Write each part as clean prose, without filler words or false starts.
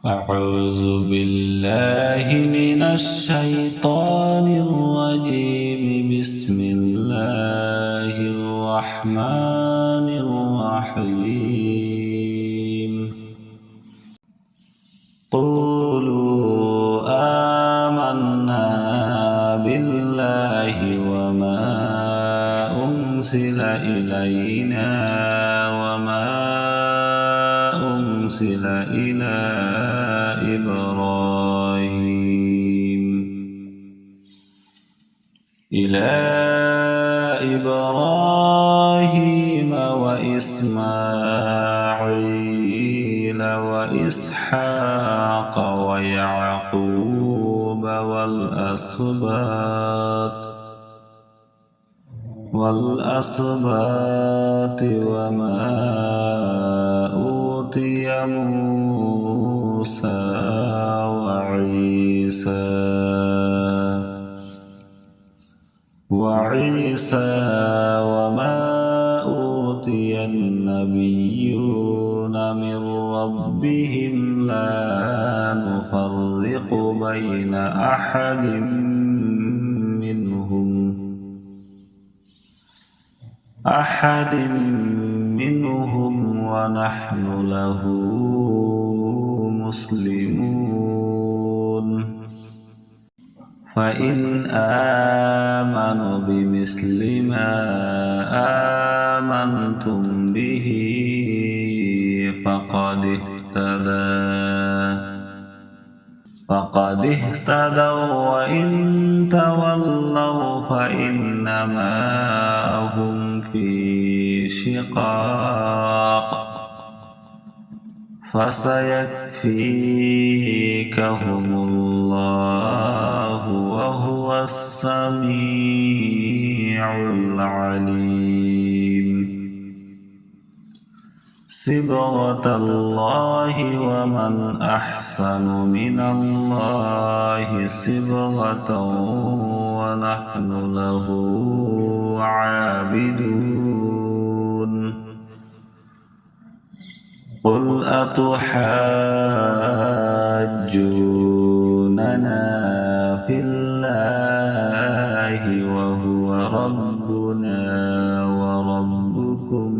أعوذ بالله من الشيطان الرجيم. بسم الله الرحمن الرحيم. قولوا آمنا بالله وما أنزل إلينا وما أنزل إلى إبراهيم وإسماعيل وإسحاق ويعقوب والأسباط وما أوتي موسى وعيسى وما أوتي النبيون من ربهم لا نفرق بين أحد منهم ونحن له مسلمون. فإن آمنوا بمثل ما آمنتم به فقد اهتدوا وإن تولوا فإنما هم في شقاق فسيكفيكهم الله وهو السميع العليم. صبغة الله ومن أحسن من الله صبغة ونحن له عابدون. قل أتحاجوننا في الله وهو ربنا وربكم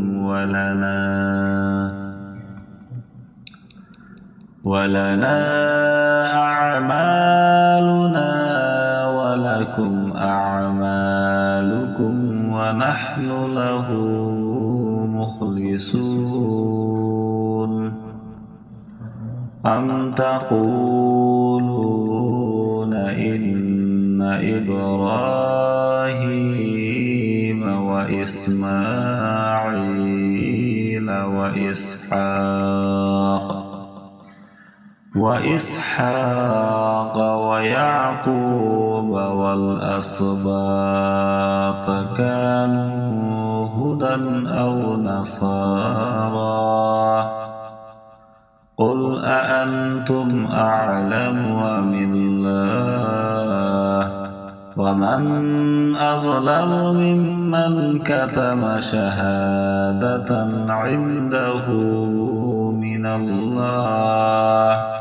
ولنا أعمالنا ولكم أعمالكم ونحن له مخلصون. أم تقولون إن إبراهيم وإسماعيل وإسحاق ويعقوب والأسباط كانوا هدى أو نصارى؟ قل أأنتم أعلم أم الله؟ ومن أظلم ممن كتم شهادة عنده من الله